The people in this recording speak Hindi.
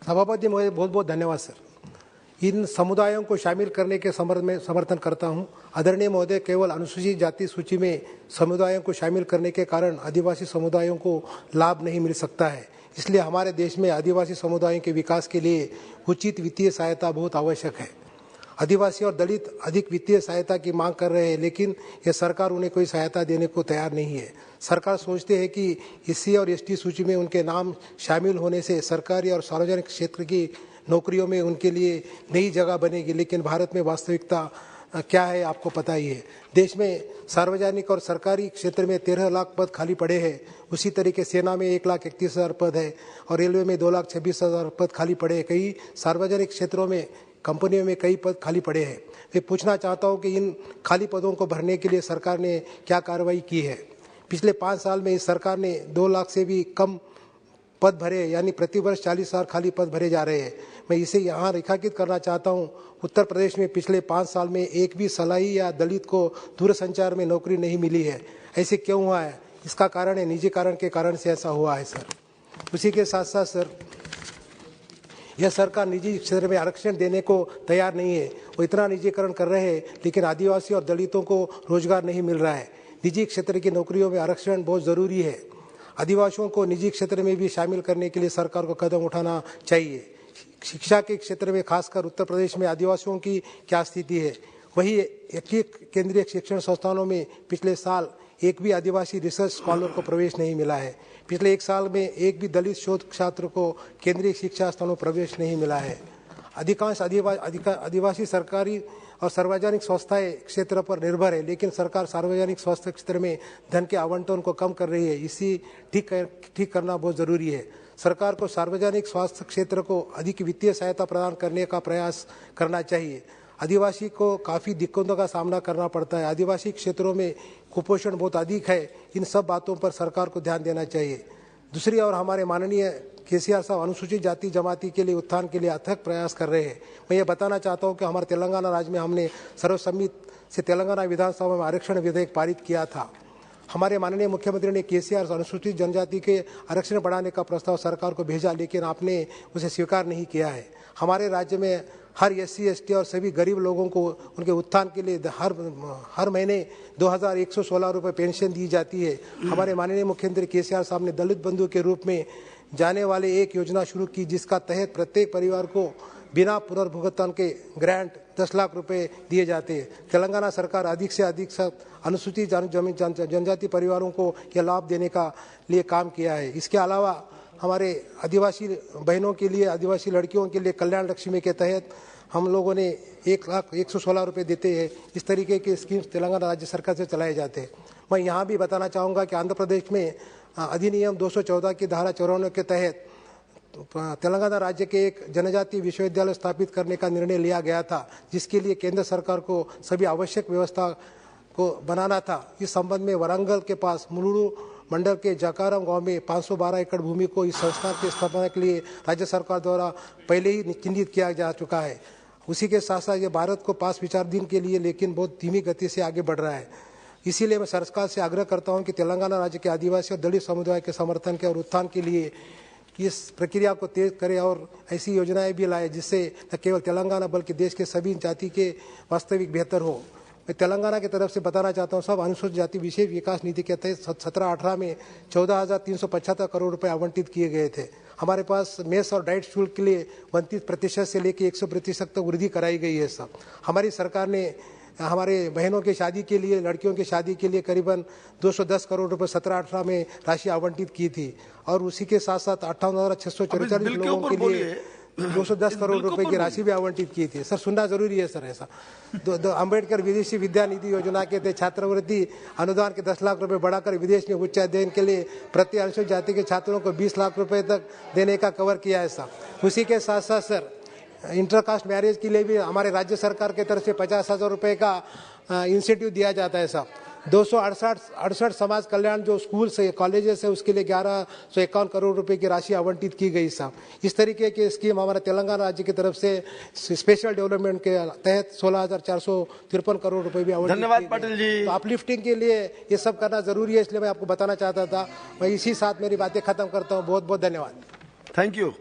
सभापति महोदय, बहुत बहुत धन्यवाद सर। इन समुदायों को शामिल करने के समर्थन करता हूं। आदरणीय महोदय, केवल अनुसूचित जाति सूची में समुदायों को शामिल करने के कारण आदिवासी समुदायों को लाभ नहीं मिल सकता है। इसलिए हमारे देश में आदिवासी समुदायों के विकास के लिए उचित वित्तीय सहायता बहुत आवश्यक है। आदिवासी और दलित अधिक वित्तीय सहायता की मांग कर रहे हैं, लेकिन यह सरकार उन्हें कोई सहायता देने को तैयार नहीं है। सरकार सोचते है कि एससी और एसटी सूची में उनके नाम शामिल होने से सरकारी और सार्वजनिक क्षेत्र की नौकरियों में उनके लिए नई जगह बनेगी, लेकिन भारत में वास्तविकता क्या है आपको पता ही है। देश में सार्वजनिक और सरकारी क्षेत्र में 13 लाख पद खाली पड़े हैं। उसी तरीके सेना में 1,31,000 पद है और रेलवे में 2,26,000 पद खाली पड़े हैं। कई सार्वजनिक क्षेत्रों में कंपनियों में कई पद खाली पड़े हैं। मैं पूछना चाहता हूं कि इन खाली पदों को भरने के लिए सरकार ने क्या कार्रवाई की है। पिछले 5 साल में इस सरकार ने 2 लाख से भी कम पद भरे, यानी प्रतिवर्ष 40,000 खाली पद भरे जा रहे हैं। मैं इसे यहाँ रेखांकित करना चाहता हूँ। उत्तर प्रदेश में पिछले 5 साल में एक भी सलाई या दलित को दूरसंचार में नौकरी नहीं मिली है। ऐसे क्यों हुआ है? इसका कारण है निजी कारण के कारण से ऐसा हुआ है सर। उसी के साथ साथ सर, यह सरकार निजी क्षेत्र में आरक्षण देने को तैयार नहीं है। वो इतना निजीकरण कर रहे हैं, लेकिन आदिवासी और दलितों को रोजगार नहीं मिल रहा है। निजी क्षेत्र की नौकरियों में आरक्षण बहुत जरूरी है। आदिवासियों को निजी क्षेत्र में भी शामिल करने के लिए सरकार को कदम उठाना चाहिए। शिक्षा के क्षेत्र में खासकर उत्तर प्रदेश में आदिवासियों की क्या स्थिति है? वही एक केंद्रीय शिक्षण संस्थानों में पिछले साल एक भी आदिवासी रिसर्च स्कॉलर को प्रवेश नहीं मिला है। पिछले 1 साल में एक भी दलित शोध छात्र को केंद्रीय शिक्षा संस्थानों में प्रवेश नहीं मिला है। अधिकांश आदिवासी सरकारी और सार्वजनिक संस्थाएं क्षेत्र पर निर्भर है, लेकिन सरकार सार्वजनिक स्वास्थ्य क्षेत्र में धन के आवंटन को कम कर रही है। इसी ठीक करना बहुत जरूरी है। सरकार को सार्वजनिक स्वास्थ्य क्षेत्र को अधिक वित्तीय सहायता प्रदान करने का प्रयास करना चाहिए। आदिवासी को काफ़ी दिक्कतों का सामना करना पड़ता है। आदिवासी क्षेत्रों में कुपोषण बहुत अधिक है। इन सब बातों पर सरकार को ध्यान देना चाहिए। दूसरी ओर हमारे माननीय केसीआर साहब अनुसूचित जाति जमाती के लिए उत्थान के लिए अथक प्रयास कर रहे हैं। मैं ये बताना चाहता हूँ कि हमारे तेलंगाना राज्य में हमने सर्वसम्मति से तेलंगाना विधानसभा में आरक्षण विधेयक पारित किया था। हमारे माननीय मुख्यमंत्री ने केसीआर अनुसूचित जनजाति के आरक्षण बढ़ाने का प्रस्ताव सरकार को भेजा, लेकिन आपने उसे स्वीकार नहीं किया है। हमारे राज्य में हर एससी एसटी और सभी गरीब लोगों को उनके उत्थान के लिए हर महीने 2,116 रुपये पेंशन दी जाती है। हमारे माननीय मुख्यमंत्री केसीआर साहब ने दलित बंधु के रूप में जाने वाले एक योजना शुरू की, जिसका तहत प्रत्येक परिवार को बिना पुनर्भुगतान के ग्रांट 10 लाख रुपए दिए जाते हैं। तेलंगाना सरकार अधिक से अधिक अनुसूचित जनजाति परिवारों को यह लाभ देने का लिए काम किया है। इसके अलावा हमारे आदिवासी बहनों के लिए, आदिवासी लड़कियों के लिए कल्याण लक्ष्मी के तहत हम लोगों ने 1,116 रुपये देते हैं। इस तरीके के स्कीम्स तेलंगाना राज्य सरकार से चलाए जाते हैं। मैं यहाँ भी बताना चाहूँगा कि आंध्र प्रदेश में अधिनियम 214 की धारा 54 के तहत तेलंगाना राज्य के एक जनजातीय विश्वविद्यालय स्थापित करने का निर्णय लिया गया था, जिसके लिए केंद्र सरकार को सभी आवश्यक व्यवस्था को बनाना था। इस संबंध में वरंगल के पास मुलुरु मंडल के जकाराम गांव में 512 एकड़ भूमि को इस संस्था की स्थापना के लिए राज्य सरकार द्वारा पहले ही चिन्हित किया जा चुका है। उसी के साथ साथ ये भारत को पास विचाराधीन के लिए लेकिन बहुत धीमी गति से आगे बढ़ रहा है। इसीलिए मैं सरकार से आग्रह करता हूं कि तेलंगाना राज्य के आदिवासी और दलित समुदाय के समर्थन के और उत्थान के लिए इस प्रक्रिया को तेज करे और ऐसी योजनाएं भी लाए, जिससे न केवल तेलंगाना बल्कि देश के सभी जाति के वास्तविक बेहतर हो। मैं तेलंगाना की तरफ से बताना चाहता हूँ, सब अनुसूचित जाति विशेष विकास निधि के तहत 17-18 में 14,375 करोड़ रुपए आवंटित किए गए थे। हमारे पास मेस और डाइट शुल्क के लिए 32% से लेकर 100% तक वृद्धि कराई गई है। सब हमारी सरकार ने हमारे बहनों के शादी के लिए, लड़कियों की शादी के लिए करीबन 210 करोड़ रुपए 17-18 में राशि आवंटित की थी और उसी के साथ साथ 58,644 लोगों के लिए 210 करोड़ रुपए की राशि भी आवंटित की थी। सर सुनना जरूरी है सर। ऐसा अंबेडकर विदेशी विद्या निधि योजना के तहत छात्रवृत्ति अनुदान के 10 लाख रुपए बढ़ाकर विदेश में उच्च अध्ययन के लिए प्रति अनुसूचित जाति के छात्रों को 20 लाख रुपए तक देने का कवर किया है सर। उसी के साथ साथ सर इंटरकास्ट मैरिज के लिए भी हमारे राज्य सरकार की तरफ से 50,000 रुपए का इंसेंटिव दिया जाता है साहब। 268 समाज कल्याण जो स्कूल से कॉलेजेस है उसके लिए 1151 करोड़ रुपए की राशि आवंटित की गई साहब। इस तरीके की स्कीम हमारे तेलंगाना राज्य की तरफ से स्पेशल डेवलपमेंट के तहत 16,453 करोड़ रुपए भी आवंटित। धन्यवाद पटेल जी। तो अपलिफ्टिंग के लिए ये सब करना जरूरी है, इसलिए मैं आपको बताना चाहता था। मैं इसी साथ मेरी बातें खत्म करता हूँ। बहुत बहुत धन्यवाद। Thank you.